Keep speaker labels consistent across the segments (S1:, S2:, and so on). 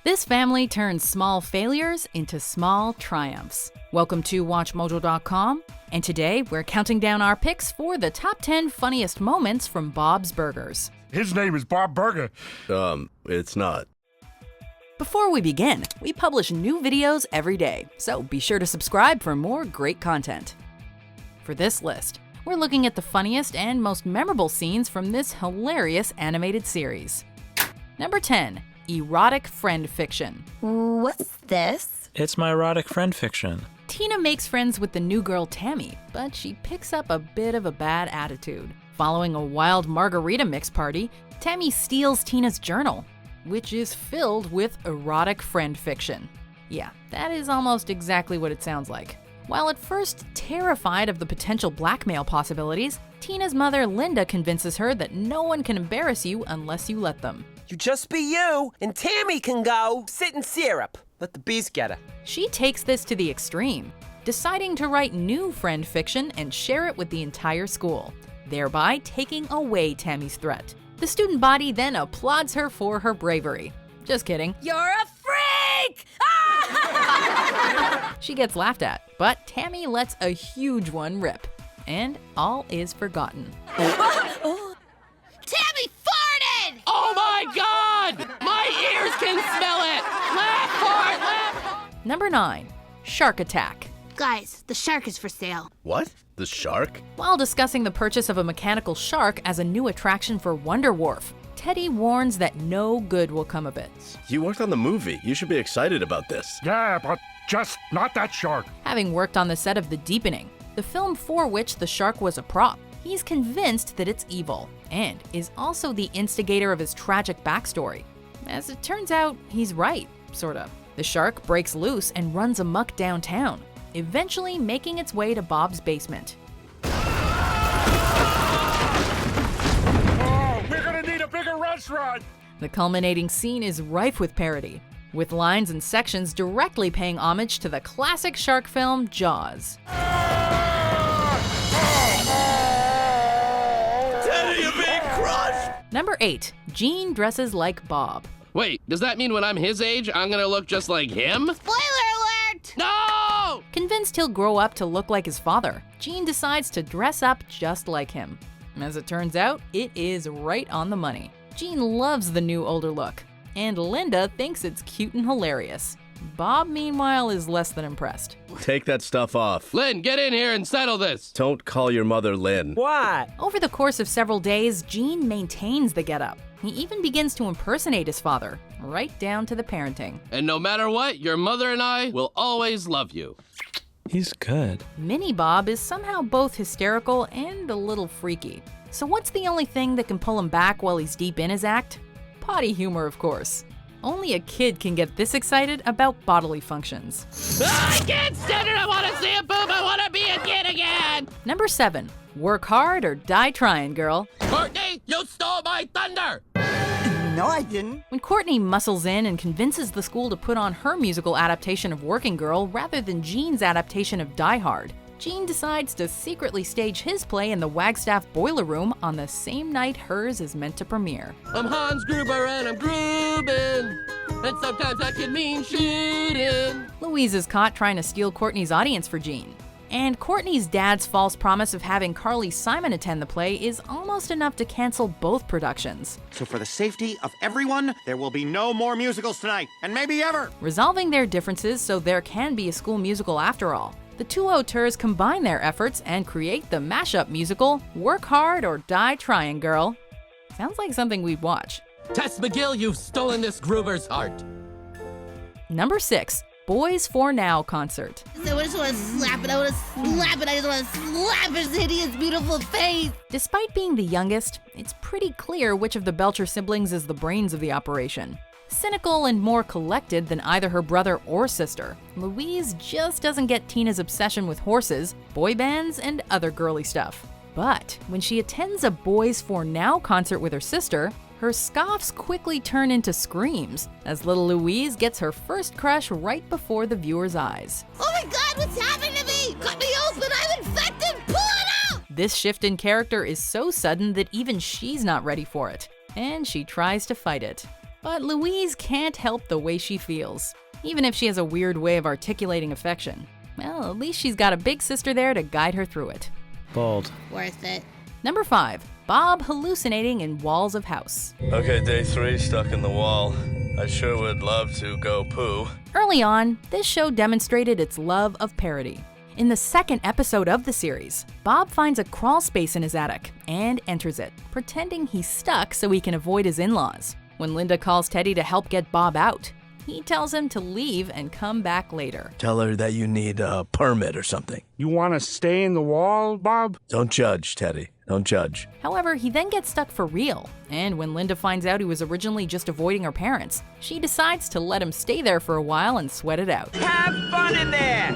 S1: This family turns small failures into small triumphs. Welcome to WatchMojo.com, and today we're counting down our picks for the top 10 funniest moments from Bob's Burgers.
S2: His name is Bob Burger.
S3: It's not.
S1: Before we begin, we publish new videos every day, so be sure to subscribe for more great content. For this list, we're looking at the funniest and most memorable scenes from this hilarious animated series. Number 10. Erotic friend fiction.
S4: What's this?
S5: It's my erotic friend fiction.
S1: Tina makes friends with the new girl Tammy, but she picks up a bit of a bad attitude. Following a wild margarita mix party, Tammy steals Tina's journal, which is filled with erotic friend fiction. Yeah, that is almost exactly what it sounds like. While at first terrified of the potential blackmail possibilities, Tina's mother Linda convinces her that no one can embarrass you unless you let them.
S6: You just be you, and Tammy can go sit in syrup. Let the beast get her.
S1: She takes this to the extreme, deciding to write new friend fiction and share it with the entire school, thereby taking away Tammy's threat. The student body then applauds her for her bravery. Just kidding.
S4: You're a freak!
S1: She gets laughed at, but Tammy lets a huge one rip, and all is forgotten.
S4: Tammy farted!
S7: Oh my God! My ears can smell it! Laugh for it, laugh!
S1: Number 9. Shark Attack.
S8: Guys, the shark is for sale.
S3: What? The shark?
S1: While discussing the purchase of a mechanical shark as a new attraction for Wonder Wharf, Teddy warns that no good will come of it.
S3: You worked on the movie. You should be excited about this.
S2: Yeah, but just not that shark.
S1: Having worked on the set of The Deepening, the film for which the shark was a prop, he's convinced that it's evil, and is also the instigator of his tragic backstory. As it turns out, he's right, sorta. The shark breaks loose and runs amok downtown, eventually making its way to Bob's basement.
S2: Oh, we're gonna need a bigger restaurant.
S1: The culminating scene is rife with parody, with lines and sections directly paying homage to the classic shark film Jaws.
S3: Teddy, you're being crushed!
S1: Number 8. Gene dresses like Bob.
S7: Wait, does that mean when I'm his age, I'm gonna look just like him?
S8: Spoiler alert!
S7: No!
S1: Convinced he'll grow up to look like his father, Gene decides to dress up just like him. As it turns out, it is right on the money. Gene loves the new older look, and Linda thinks it's cute and hilarious. Bob, meanwhile, is less than impressed.
S3: Take that stuff off.
S7: Lynn, get in here and settle this.
S3: Don't call your mother Lynn.
S6: What?
S1: Over the course of several days, Gene maintains the getup. He even begins to impersonate his father, right down to the parenting.
S7: And no matter what, your mother and I will always love you.
S5: He's good.
S1: Mini Bob is somehow both hysterical and a little freaky. So what's the only thing that can pull him back while he's deep in his act? Potty humor, of course. Only a kid can get this excited about bodily functions.
S7: I can't stand it! I want to see a boob! I want to be a kid again!
S1: Number 7. Work hard or die trying, girl.
S7: Courtney, you stole my thunder!
S6: No, I didn't.
S1: When Courtney muscles in and convinces the school to put on her musical adaptation of Working Girl rather than Gene's adaptation of Die Hard, Gene decides to secretly stage his play in the Wagstaff Boiler Room on the same night hers is meant to premiere.
S7: I'm Hans Gruber and I'm grooving, and sometimes that can mean shooting.
S1: Louise is caught trying to steal Courtney's audience for Gene. And Courtney's dad's false promise of having Carly Simon attend the play is almost enough to cancel both productions.
S9: So for the safety of everyone, there will be no more musicals tonight, and maybe ever.
S1: Resolving their differences so there can be a school musical after all, the two auteurs combine their efforts and create the mashup musical Work Hard or Die Trying, Girl. Sounds like something we'd watch.
S7: Tess McGill, you've stolen this Gruber's heart.
S1: Number 6. Boyz Now Concert.
S8: I just want to slap it. I want to slap it. I just want to slap his hideous, beautiful face.
S1: Despite being the youngest, it's pretty clear which of the Belcher siblings is the brains of the operation. Cynical and more collected than either her brother or sister, Louise just doesn't get Tina's obsession with horses, boy bands, and other girly stuff. But when she attends a Boyz Now concert with her sister, her scoffs quickly turn into screams as little Louise gets her first crush right before the viewer's eyes.
S8: Oh my God, what's happening to me? Cut me open, I'm infected, pull it out!
S1: This shift in character is so sudden that even she's not ready for it, and she tries to fight it. But Louise can't help the way she feels, even if she has a weird way of articulating affection. Well, at least she's got a big sister there to guide her through it.
S5: Bold.
S8: Worth it.
S1: Number 5. Bob hallucinating in walls of house.
S3: Okay, day 3, stuck in the wall. I sure would love to go poo.
S1: Early on, this show demonstrated its love of parody. In the second episode of the series, Bob finds a crawl space in his attic and enters it, pretending he's stuck so he can avoid his in-laws. When Linda calls Teddy to help get Bob out, he tells him to leave and come back later.
S3: Tell her that you need a permit or something.
S2: You want to stay in the wall, Bob?
S3: Don't judge, Teddy. Don't judge.
S1: However, he then gets stuck for real, and when Linda finds out he was originally just avoiding her parents, she decides to let him stay there for a while and sweat it out.
S6: Have fun in there!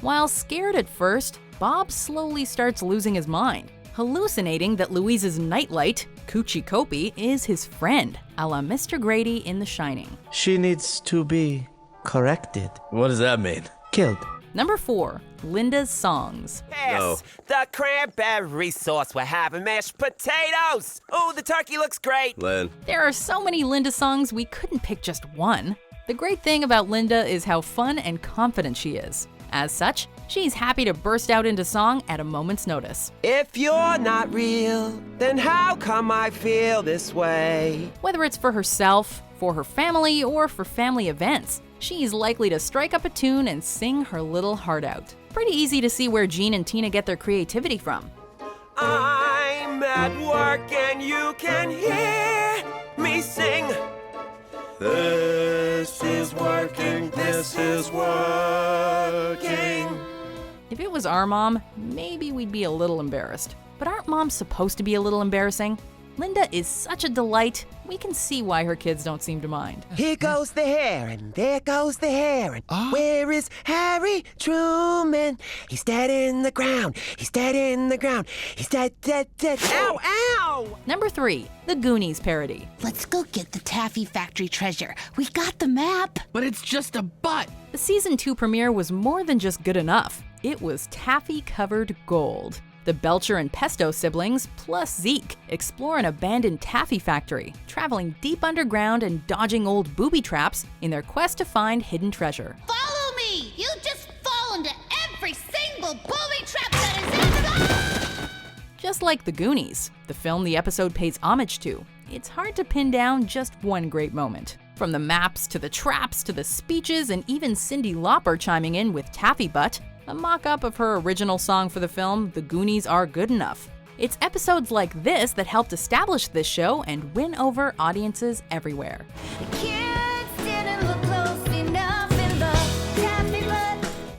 S1: While scared at first, Bob slowly starts losing his mind, hallucinating that Louise's nightlight, Coochie Kopi, is his friend, a la Mr. Grady in The Shining.
S10: She needs to be corrected.
S3: What does that mean?
S10: Killed.
S1: Number 4. Linda's songs.
S6: Yes, the cranberry sauce. We're having mashed potatoes. Oh, the turkey looks great.
S3: Len.
S1: There are so many Linda songs we couldn't pick just one. The great thing about Linda is how fun and confident she is. As such, she's happy to burst out into song at a moment's notice.
S6: If you're not real, then how come I feel this way?
S1: Whether it's for herself, for her family, or for family events, she's likely to strike up a tune and sing her little heart out. Pretty easy to see where Gene and Tina get their creativity from.
S6: I'm at work and you can hear me sing. This is working, this is working.
S1: If it was our mom, maybe we'd be a little embarrassed. But aren't moms supposed to be a little embarrassing? Linda is such a delight, we can see why her kids don't seem to mind.
S6: Here goes the heron, there goes the heron. Where is Harry Truman? He's dead in the ground, he's dead in the ground. He's dead, dead, dead. Ow, ow!
S1: Number 3. The Goonies Parody.
S8: Let's go get the Taffy Factory treasure. We got the map.
S7: But it's just a butt.
S1: The season 2 premiere was more than just good enough. It was taffy-covered gold. The Belcher and Pesto siblings, plus Zeke, explore an abandoned taffy factory, traveling deep underground and dodging old booby traps in their quest to find hidden treasure.
S8: Follow me. You just fall into every single booby trap that is in the...
S1: Just like The Goonies, the film the episode pays homage to, it's hard to pin down just one great moment. From the maps to the traps to the speeches and even Cyndi Lauper chiming in with Taffy Butt, a mock-up of her original song for the film, The Goonies Are Good Enough. It's episodes like this that helped establish this show and win over audiences everywhere.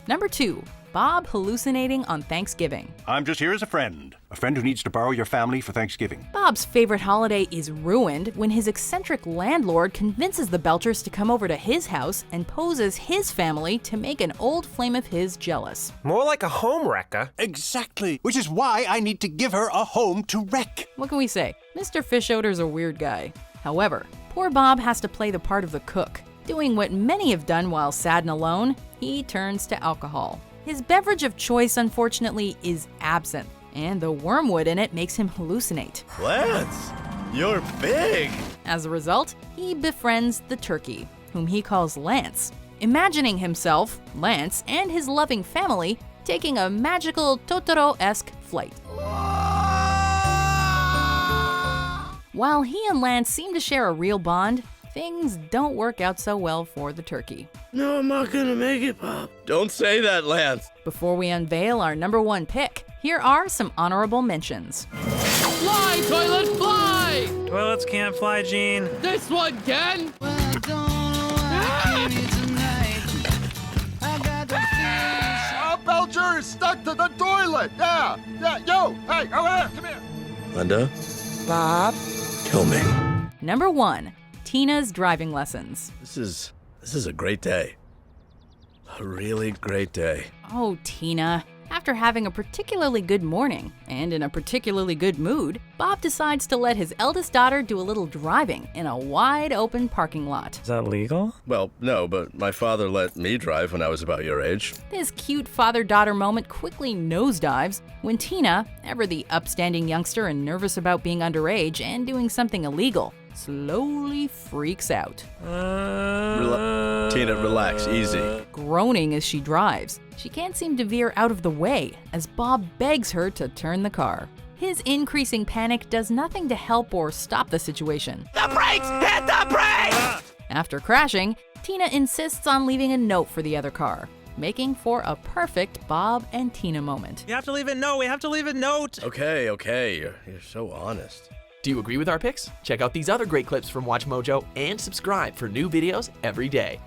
S1: Number 2. Bob hallucinating on Thanksgiving.
S9: I'm just here as a friend who needs to borrow your family for Thanksgiving.
S1: Bob's favorite holiday is ruined when his eccentric landlord convinces the Belchers to come over to his house and poses his family to make an old flame of his jealous.
S6: More like a home wrecker.
S9: Exactly, which is why I need to give her a home to wreck.
S1: What can we say? Mr. Fishoder's a weird guy. However, poor Bob has to play the part of the cook. Doing what many have done while sad and alone, he turns to alcohol. His beverage of choice, unfortunately, is absinthe, and the wormwood in it makes him hallucinate.
S3: Lance, you're big.
S1: As a result, he befriends the turkey, whom he calls Lance, imagining himself, Lance, and his loving family taking a magical Totoro-esque flight. While he and Lance seem to share a real bond, things don't work out so well for the turkey.
S3: No, I'm not gonna make it, Bob. Don't say that, Lance.
S1: Before we unveil our number 1 pick, here are some honorable mentions.
S7: Fly, toilet, fly!
S5: Toilets can't fly, Gene.
S7: This one can!
S2: Belcher is stuck to the toilet. Yeah, yo, hey, over here, come here.
S3: Linda,
S6: Bob?
S3: kill me.
S1: Number 1. Tina's driving lessons.
S3: This is a great day. A really great day.
S1: Oh, Tina. After having a particularly good morning and in a particularly good mood, Bob decides to let his eldest daughter do a little driving in a wide open parking lot.
S5: Is that legal?
S3: Well, no, but my father let me drive when I was about your age.
S1: This cute father-daughter moment quickly nosedives when Tina, ever the upstanding youngster and nervous about being underage and doing something illegal, slowly freaks out.
S3: Tina, relax, easy.
S1: Groaning as she drives, she can't seem to veer out of the way as Bob begs her to turn the car. His increasing panic does nothing to help or stop the situation.
S6: The brakes! Hit the brakes!
S1: After crashing, Tina insists on leaving a note for the other car, making for a perfect Bob and Tina moment.
S5: We have to leave a note. We have to leave a note.
S3: Okay, you're so honest.
S11: Do you agree with our picks? Check out these other great clips from WatchMojo and subscribe for new videos every day.